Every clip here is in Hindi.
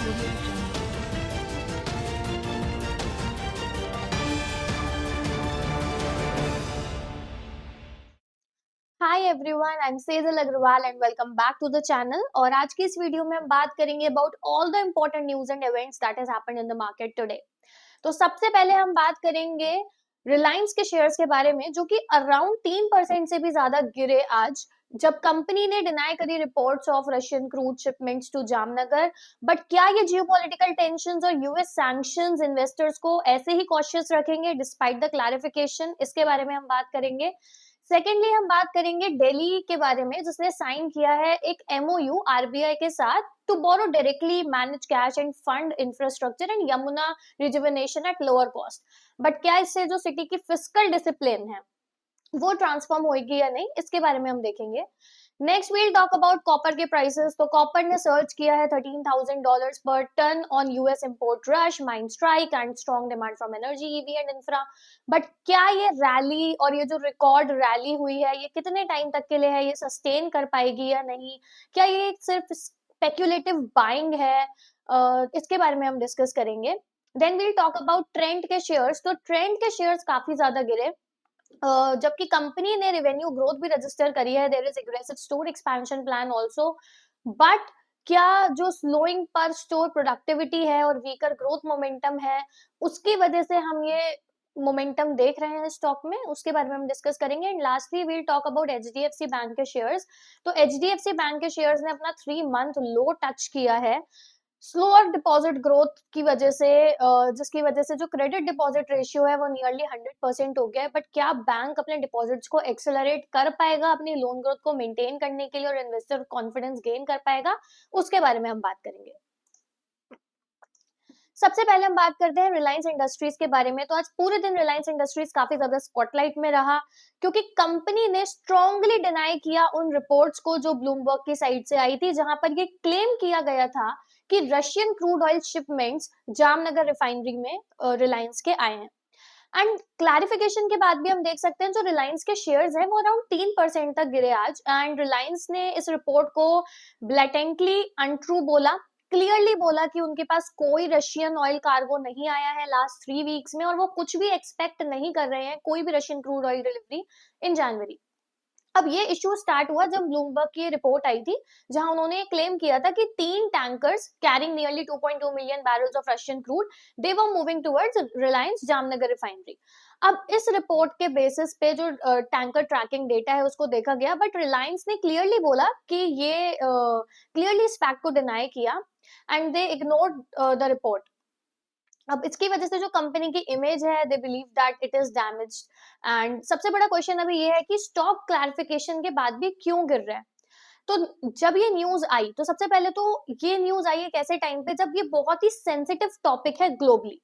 Audio Jungle. Hi everyone, I am Sejal Agarwal and welcome back to the channel. और आज की इस वीडियो में हम बात करेंगे about all the important news and events that has happened in the market today. तो सबसे पहले हम बात करेंगे रिलायंस के शेयर्स के बारे में, जो कि अराउंड 3% से भी ज्यादा गिरे आज, जब कंपनी ने डिनाई करी reports of Russian crude shipments to Jamnagar. But क्या ये जियोपॉलिटिकल टेंशंस और यूएस सैंक्शंस इन्वेस्टर्स को ऐसे ही कॉशियस रखेंगे डिस्पाइट द क्लैरिफिकेशन? इसके बारे में हम बात करेंगे। सेकेंडली हम बात करेंगे दिल्ली के बारे में, जिसने साइन किया है एक एमओयू आरबीआई के साथ to borrow directly manage cash and fund infrastructure and Yamuna rejuvenation at lower cost. But क्या इससे जो सिटी की फिस्कल डिसिप्लिन है वो ट्रांसफॉर्म होगी या नहीं, इसके बारे में हम देखेंगे। Next we'll talk about copper के प्राइसेस। तो कॉपर ने सर्च किया है $13,000 पर ton on US import rush, mine strike and strong demand from energy, EV and infra. But क्या ये रैली और ये जो रिकॉर्ड रैली हुई है ये कितने टाइम तक के लिए है, ये सस्टेन कर पाएगी या नहीं? क्या ये सिर्फ स्पेक्यूलेटिव बाइंग है? इसके बारे में हम डिस्कस करेंगे। Then we'll talk about Trent के शेयर्स। तो ट्रेंड के शेयर्स काफी ज्यादा गिरे, जबकि कंपनी ने रेवेन्यू ग्रोथ भी रजिस्टर करी है। There is aggressive store expansion plan also. But क्या जो स्लोइंग पर स्टोर प्रोडक्टिविटी है और वीकर ग्रोथ मोमेंटम है, उसकी वजह से हम ये मोमेंटम देख रहे हैं स्टॉक में? उसके बारे में हम डिस्कस करेंगे। And lastly we'll talk about HDFC bank के शेयर्स। तो एचडीएफसी बैंक के शेयर्स ने अपना 3 मंथ लो टच किया है स्लोअर डिपॉजिट ग्रोथ की वजह से, जिसकी वजह से जो क्रेडिट डिपॉजिट रेशियो है वो नियरली 100% हो गया है। बट क्या बैंक अपने डिपॉजिट्स को एक्सेलरेट कर पाएगा अपनी लोन ग्रोथ को मेंटेन करने के लिए और इन्वेस्टर कॉन्फिडेंस गेन कर पाएगा? उसके बारे में हम बात करेंगे। सबसे पहले हम बात करते हैं रिलायंस इंडस्ट्रीज के बारे में। तो आज पूरे दिन रिलायंस इंडस्ट्रीज काफी ज्यादा स्पॉटलाइट में रहा, क्योंकि कंपनी ने स्ट्रांगली डिनाई किया उन रिपोर्ट्स को जो ब्लूमबर्ग की साइड से आई थी, जहां पर ये क्लेम किया गया था कि Russian crude oil shipments Jamnagar refinery में रिलायंस के आए हैं। एंड क्लैरिफिकेशन के बाद भी हम देख सकते हैं जो रिलायंस के शेयर्स हैं वो अराउंड 3% तक गिरे आज। एंड रिलायंस ने इस रिपोर्ट को ब्लैटेंटली अनट्रू बोला, क्लियरली बोला कि उनके पास कोई रशियन ऑयल कार्गो नहीं आया है लास्ट 3 वीक्स में, और वो कुछ भी एक्सपेक्ट नहीं कर रहे हैं कोई भी रशियन क्रूड ऑयल डिलीवरी इन जनवरी। अब ये इश्यू स्टार्ट हुआ जब ब्लूमबर्ग की रिपोर्ट आई थी, जहां उन्होंने क्लेम किया था कि 3 tankers carrying nearly 2.2 million barrels of Russian crude, they were moving towards Reliance Jamnagar refinery. अब इस रिपोर्ट के बेसिस पे जो टैंकर ट्रैकिंग डेटा है उसको देखा गया, बट रिलायंस ने क्लियरली बोला कि ये क्लियरली इस फैक्ट को डिनाई किया and they ignored the report. अब इसकी वजह से जो कंपनी की इमेज है, they believe that it is damaged. And सबसे बड़ा क्वेश्चन अभी ये है कि स्टॉक क्लैरिफिकेशन के बाद भी क्यों गिर रहा है? तो जब ये न्यूज आई, तो सबसे पहले तो ये न्यूज आई एक ऐसे टाइम पे जब ये बहुत ही सेंसिटिव टॉपिक है ग्लोबली।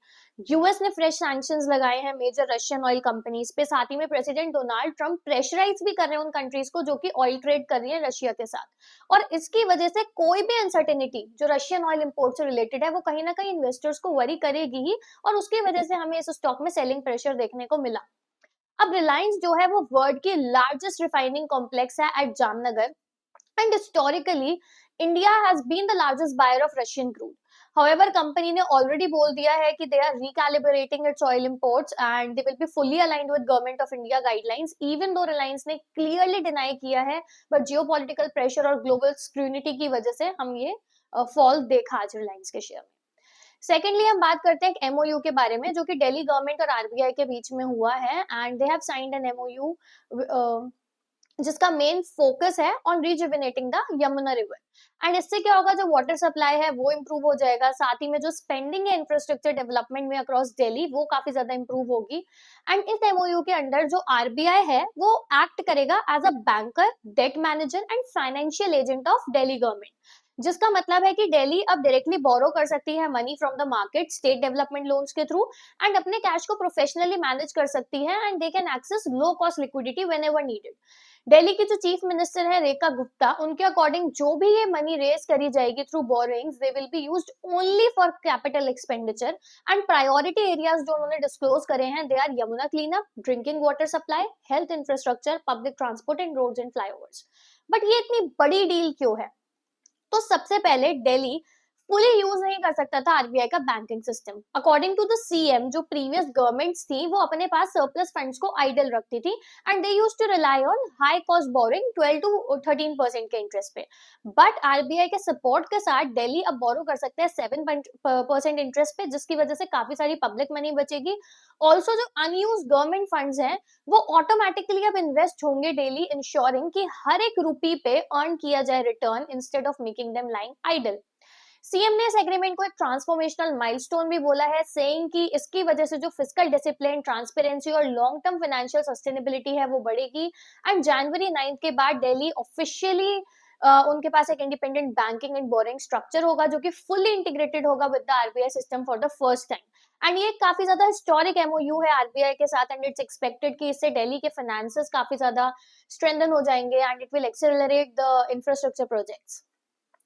यूएस ने फ्रेश सैंक्शंस लगाए हैं मेजर रशियन ऑयल कंपनीज पे, साथ ही में प्रेसिडेंट डोनाल्ड ट्रंप प्रेशराइज भी कर रहे हैं उन कंट्रीज को जो कि ऑयल ट्रेड कर रही है रशिया के साथ। और इसकी वजह से कोई भी अनसर्टेनिटी जो रशियन ऑयल इंपोर्ट से रिलेटेड है वो कहीं ना कहीं इन्वेस्टर्स को वरी करेगी ही, और उसकी वजह से हमें इस स्टॉक में सेलिंग प्रेशर देखने को मिला। अब रिलायंस जो है वो वर्ल्ड की लार्जेस्ट रिफाइनिंग कॉम्प्लेक्स है at Jamnagar, and historically India has been the largest buyer of Russian crude. However, company ने already बोल दिया है कि they are recalibrating its oil imports and they will be fully aligned with government of India guidelines, even though Reliance ने clearly deny किया है, but geopolitical pressure और global scrutiny की वजह से हम ये फॉल देखा आज रिलायंस के शेयर में। सेकेंडली हम बात करते हैं एक एमओयू के बारे में, जो कि दिल्ली गवर्नमेंट और आरबीआई के बीच में हुआ है। And they have signed an MOU जिसका मेन फोकस है on rejuvenating the Yamuna river. And इससे क्या होगा, जो वाटर सप्लाई है वो इम्प्रूव हो जाएगा, साथ ही में जो स्पेंडिंग है इंफ्रास्ट्रक्चर डेवलपमेंट में अक्रॉस दिल्ली वो काफी ज्यादा इम्प्रूव होगी। एंड इस एमओयू के अंडर जो आरबीआई है वो एक्ट करेगा as a banker, debt manager and financial agent of Delhi government, जिसका मतलब है कि दिल्ली अब डायरेक्टली बोरो कर सकती है money from the market state development loans के थ्रू, एंड अपने कैश को प्रोफेशनली मैनेज कर सकती है, and they can access low cost liquidity whenever needed. Delhi की जो चीफ मिनिस्टर है रेखा गुप्ता, उनके अकॉर्डिंग जो भी ये मनी रेज करी जाएगी through borrowings, they will be used only for capital expenditure. And priority areas जो उन्होंने डिस्क्लोज करे हैं, they are Yamuna cleanup, drinking water supply, health infrastructure, public transport and roads and flyovers. But ये इतनी बड़ी डील क्यों है? तो सबसे पहले दिल्ली फुली यूज नहीं कर सकता था आरबीआई का banking system. According to the CM, जो प्रीवियस गवर्नमेंट्स थी वो अपने पास सरप्लस फंड्स को आइडल रखती थी and they used to rely on high cost borrowing 12 to 13% के इंटरेस्ट पे। बट आरबीआई के सपोर्ट के साथ दिल्ली अब बोरो कर सकते हैं 7% इंटरेस्ट पे, जिसकी वजह से काफी सारी पब्लिक मनी बचेगी। ऑल्सो जो अनयूज गवर्नमेंट फंड्स हैं वो ऑटोमेटिकली अब इन्वेस्ट होंगे डेली, इंश्योरिंग कि हर एक रुपी पे अर्न किया जाए return instead of making them lying idle. CM ने इस एग्रीमेंट को एक ट्रांसफॉर्मेशनल माइलस्टोन भी बोला है, सेइंग कि इसकी वजह से जो फिजिकल डिसिप्लिन, ट्रांसपेरेंसी और लॉन्ग टर्म फाइनेंशियल सस्टेनेबिलिटी है वो बढ़ेगी। एंड जनवरी 9 के बाद दिल्ली ऑफिशियली उनके पास एक independent banking and boring structure होगा जो कि फुल्ली इंटीग्रेटेड होगा with the RBI system for the first time. And ये काफी ज्यादा हिस्टोरिक एमओयू है आरबीआई के साथ एंड इट्स एक्सपेक्टेड कि इससे दिल्ली के फाइनेंसेस काफी ज्यादा स्ट्रेंथन हो जाएंगे and it will accelerate the infrastructure projects.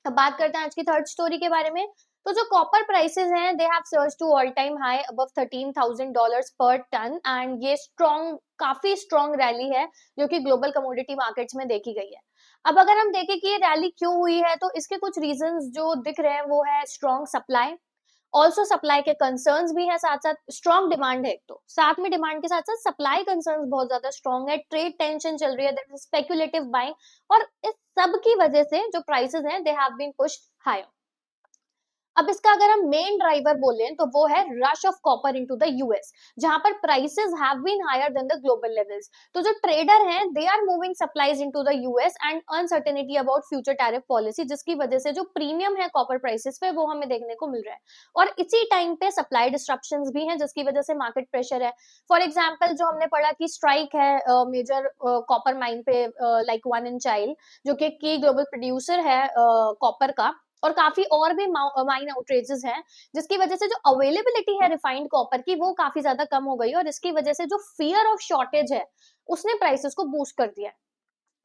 अब बात करते हैं आज की थर्ड स्टोरी के बारे में। तो जो कॉपर प्राइसेस हैं they have surge to all time high above $13,000 पर टन एंड ये काफी स्ट्रॉन्ग रैली है जो कि ग्लोबल कमोडिटी मार्केट्स में देखी गई है। अब अगर हम देखें कि ये रैली क्यों हुई है तो इसके कुछ रीजंस जो दिख रहे हैं वो है स्ट्रॉन्ग सप्लाई, ऑल्सो सप्लाई के कंसर्न्स भी है, साथ साथ स्ट्रॉन्ग डिमांड है एक, तो साथ में डिमांड के साथ साथ सप्लाई कंसर्न्स बहुत ज्यादा स्ट्रॉन्ग है, ट्रेड टेंशन चल रही है, दैट इज स्पेकुलेटिव बाइंग, और इस सब की वजह से जो प्राइसेस हैं they have been pushed higher. अब इसका अगर हम मेन ड्राइवर बोलें तो वो है rush of copper into the US, जहां पर prices have been higher than the global levels. तो जो ट्रेडर हैं they are moving supplies into the US and uncertainty about future tariff policy, जिसकी वजह से जो प्रीमियम है कॉपर प्राइसेस पे वो हमें देखने को मिल रहा है। और इसी टाइम पे सप्लाई डिस्ट्रप्शंस भी हैं जिसकी वजह से मार्केट प्रेशर है। फॉर एग्जाम्पल जो हमने पढ़ा कि स्ट्राइक है मेजर कॉपर माइन पे, लाइक वन इन चाइल्ड जो कि ग्लोबल प्रोड्यूसर है कॉपर का, और काफी और भी माइन आउटरेजेस हैं जिसकी वजह से जो अवेलेबिलिटी है रिफाइंड कॉपर की वो काफी ज्यादा कम हो गई और इसकी वजह से जो फियर ऑफ शॉर्टेज है उसने प्राइसेस को बूस्ट कर दिया है।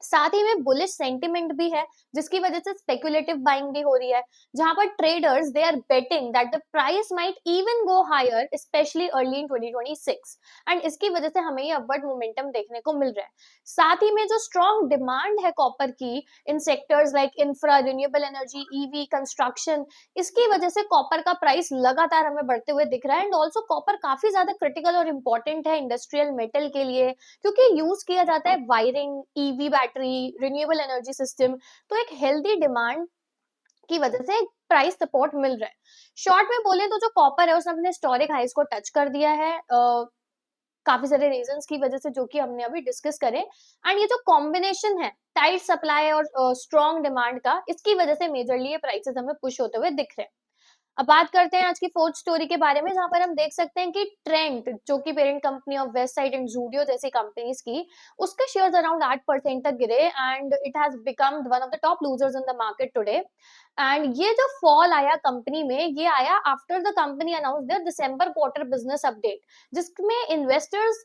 साथ ही में बुलिश सेंटिमेंट भी है जिसकी वजह से स्पेकुलेटिव बाइंग भी हो रही है, जहां पर traders they are betting that the price might even go higher specially early in 2026 and इसकी वजह से हमें ये अपवर्ड मोमेंटम देखने को मिल रहा है। साथ ही में जो स्ट्रॉन्ग डिमांड है कॉपर की in sectors like infra, renewable energy, EV, construction, इसकी वजह से कॉपर का प्राइस लगातार हमें बढ़ते हुए दिख रहा है। एंड ऑल्सो कॉपर काफी ज्यादा क्रिटिकल और इंपॉर्टेंट है इंडस्ट्रियल मेटल के लिए क्योंकि यूज किया जाता है wiring, EV battery, renewable energy system, तो एक हेल्दी डिमांड की वजह से प्राइस सपोर्ट मिल रहा है। शॉर्ट में बोले तो जो कॉपर है उसने अपने हिस्टोरिक हाइस को टच कर दिया है काफी सारे रीजंस की वजह से जो कि हमने अभी डिस्कस करे। एंड ये जो कॉम्बिनेशन है टाइट सप्लाई और स्ट्रॉन्ग डिमांड का, इसकी वजह से मेजरली ये प्राइसेस हमें पुश होते हुए दिख रहे हैं। अब बात करते हैं आज की फोर्थ स्टोरी के बारे में, जहां पर हम देख सकते हैं कि ट्रेंट जो कि parent company of Westside and Zudio जैसी कंपनीज की, उसके शेयर्स अराउंड 8% तक गिरे and it has become one of the top losers in the market today. And ये जो फॉल आया कंपनी में ये आया after the company announce their December quarter business update, जिसमें इन्वेस्टर्स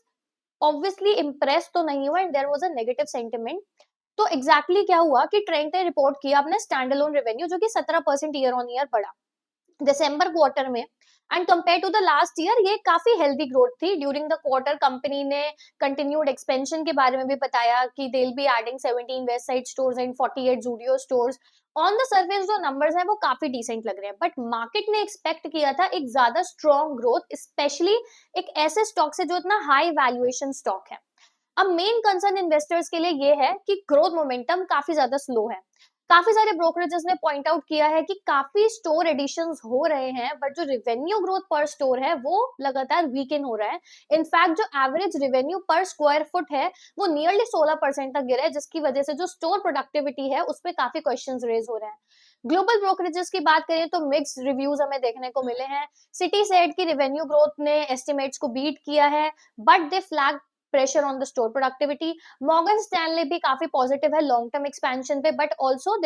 ऑब्वियसली इम्प्रेस तो नहीं हुआ and there was a negative sentiment. तो एग्जैक्टली क्या हुआ कि ट्रेंट ने रिपोर्ट किया अपने स्टैंड अलोन रेवेन्यू जो कि 17% ईयर ऑन ईयर बढ़ा दिसंबर क्वार्टर में and compare to the last year ये काफी हेल्दी ग्रोथ थी। ड्यूरिंग द क्वार्टर कंपनी ने कंटिन्यूड एक्सपेंशन के बारे में भी बताया कि they will be adding 17 Westside stores and 48 Zudio stores. On the surface जो नंबर्स हैं वो काफी डिसेंट लग रहे हैं बट मार्केट ने एक्सपेक्ट किया था एक ज्यादा स्ट्रॉन्ग ग्रोथ, स्पेशली एक ऐसे स्टॉक से जो इतना हाई वैल्यूएशन स्टॉक है। अब मेन कंसर्न इन्वेस्टर्स के लिए ये है कि ग्रोथ मोमेंटम काफी ज्यादा स्लो है। काफी सारे ब्रोकरेजेस ने पॉइंट आउट किया है कि काफी स्टोर एडिशंस हो रहे हैं बट जो रेवेन्यू ग्रोथ पर स्टोर है वो लगातार वीकन हो रहा है। इनफैक्ट जो एवरेज रेवेन्यू पर स्क्वायर फुट है वो नियरली 16% तक गिरा है, जिसकी वजह से जो स्टोर प्रोडक्टिविटी है उस पर काफी क्वेश्चंस रेज हो रहे हैं। ग्लोबल ब्रोकरेजेस की बात करें तो मिक्स रिव्यूज हमें देखने को मिले हैं। सिटी सेड की रेवेन्यू ग्रोथ ने एस्टिमेट्स को बीट किया है but they flag pressure on the store productivity. Morgan Stanley भी काफी पॉजिटिव है लॉन्ग टर्म एक्सपेंशन पे but also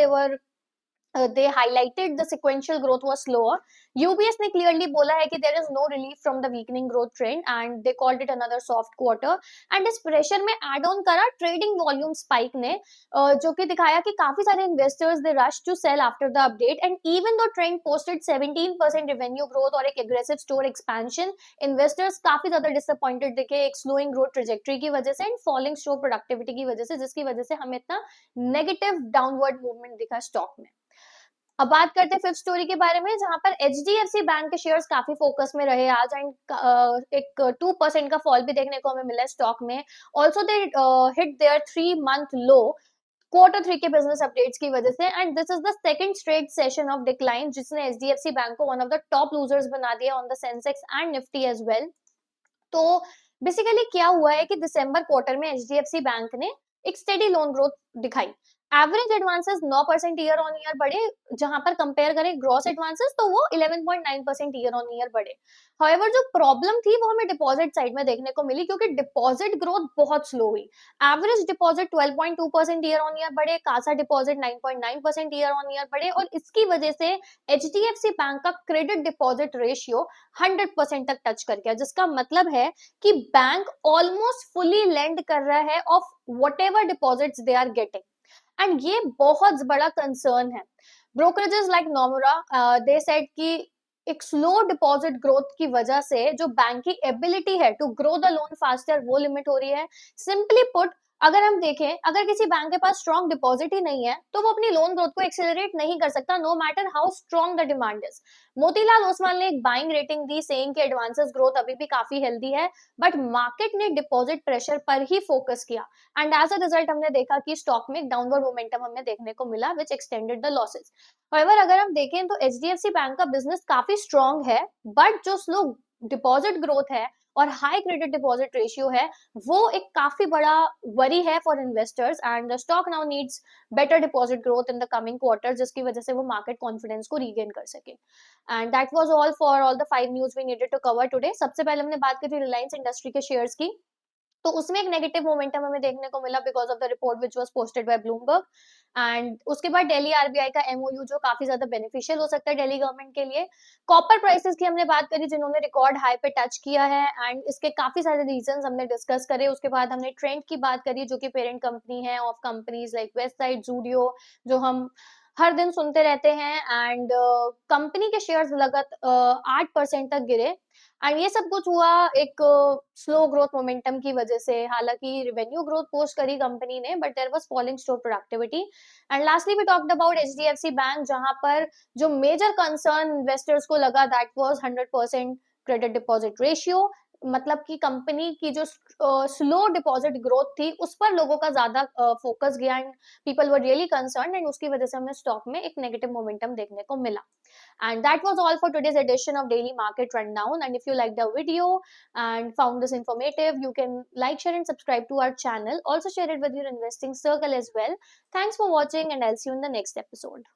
they highlighted the sequential growth was slower. UBS ने clearly बोला है कि there is no relief from the weakening growth trend and they called it another soft quarter. And इस pressure में add on करा trading volume spike ने जो कि दिखाया कि काफी सारे investors they rushed to sell after the update and even though trend posted 17% revenue growth और एक aggressive store expansion, investors काफी ज्यादा disappointed दिखे एक slowing growth trajectory की वजह से and falling store productivity की वजह से, जिसकी वजह से हमें इतना negative downward movement दिखा स्टॉक में। अब बात करते हैं फिफ्थ स्टोरी के बारे में, जहां पर एचडीएफसी बैंक के शेयर्स काफी फोकस में रहे आज, एंड एक 2% का फॉल भी देखने को हमें मिला है स्टॉक में। Also they hit their 3 month low Q3 के बिजनेस अपडेट्स की वजह से, and this is the second straight session of decline, जिसने एचडीएफसी बैंक को one of the top losers बना दिया on the Sensex and Nifty as well. तो बेसिकली क्या हुआ है कि दिसंबर क्वार्टर में एचडीएफसी बैंक ने एक स्टेडी लोन ग्रोथ दिखाई। Average advances 9% year on year बढ़े, जहां पर कंपेयर करें ग्रॉस एडवांसेस तो वो 11.9% ईयर ऑन ईयर बढ़े। हाउएवर जो प्रॉब्लम थी वो हमें डिपॉजिट साइड में देखने को मिली, क्योंकि डिपॉजिट ग्रोथ बहुत स्लो हुई। Average deposit 12.2% year on year बढ़े, CASA deposit 9.9% year on year बढ़े, और इसकी वजह से एचडीएफसी बैंक का क्रेडिट डिपॉजिट रेशियो 100% तक टच कर गया, जिसका मतलब है कि बैंक ऑलमोस्ट फुली लेंड कर रहा है of whatever deposits they are getting, and ये बहुत बड़ा कंसर्न है। Brokerages like Nomura they said कि एक स्लो डिपॉजिट ग्रोथ की वजह से जो बैंक की एबिलिटी है to grow the loan faster वो लिमिट हो रही है। सिंपली पुट, अगर हम देखें, अगर किसी बैंक के पास स्ट्रॉन्ग डिपॉजिट ही नहीं है तो वो अपनी लोन ग्रोथ को एक्सेलरेट नहीं कर सकता, no matter how strong the demand is. Motilal Oswal ने एक बाइंग रेटिंग दी, सेइंग कि एडवांसेस ग्रोथ अभी भी काफी हेल्दी है, बट मार्केट ने डिपॉजिट प्रेशर पर ही फोकस किया, एंड एज अ रिजल्ट हमने देखा कि स्टॉक में डाउनवर्ड मोमेंटम हमें देखने को मिला, विच एक्सटेंडेड द लॉसेस। However, अगर हम देखें तो एचडीएफसी बैंक का बिजनेस काफी स्ट्रॉन्ग है, बट जो स्लो डिपॉजिट ग्रोथ है और हाई क्रेडिट डिपॉजिट रेशियो है, वो एक काफी बड़ा वरी है for investors, and the stock now needs better deposit growth in the coming quarter, जिसकी वजह से वो मार्केट कॉन्फिडेंस को रीगेन कर सके। And that was all for all the 5 news we needed to cover today. सबसे पहले हमने बात की थी रिलायंस इंडस्ट्री के शेयर्स की, तो उसमें एक नेगेटिव मोमेंटम हमें देखने को मिला because of the report which was posted bye Bloomberg. And उसके बाद दिल्ली आरबीआई का एमओयू जो काफी ज्यादा बेनिफिशियल हो सकता है दिल्ली गवर्नमेंट के लिए। कॉपर प्राइसेस की हमने बात करी, जिन्होंने रिकॉर्ड हाई पे टच किया है, एंड इसके काफी सारे रीजंस हमने डिस्कस करे। उसके बाद हमने ट्रेंड की बात करी, जो कि पेरेंट कंपनी है of companies like west side, Zudio, जो हम हर दिन सुनते रहते हैं, एंड कंपनी के शेयर्स लगत 8% तक गिरे, एंड ये सब कुछ हुआ एक स्लो ग्रोथ मोमेंटम की वजह से। हालांकि रेवेन्यू ग्रोथ पोस्ट करी कंपनी ने, but there was falling store productivity. And lastly we talked about HDFC bank, जहां पर जो मेजर कंसर्न इन्वेस्टर्स को लगा that was 100% credit deposit ratio, मतलब कि कंपनी की जो स्लो डिपॉजिट ग्रोथ थी उस पर लोगों का ज्यादा फोकस गया, and people were really concern, and उसकी वजह से हमें स्टॉक में एक नेगेटिव मोमेंटम देखने को मिला। And that was all for today's edition of Daily Market Rundown. And if you liked the video and found this informative, you can like, share, and subscribe to our channel. Also share it with your investing circle as well. Thanks for watching, and I'll see you in the next episode.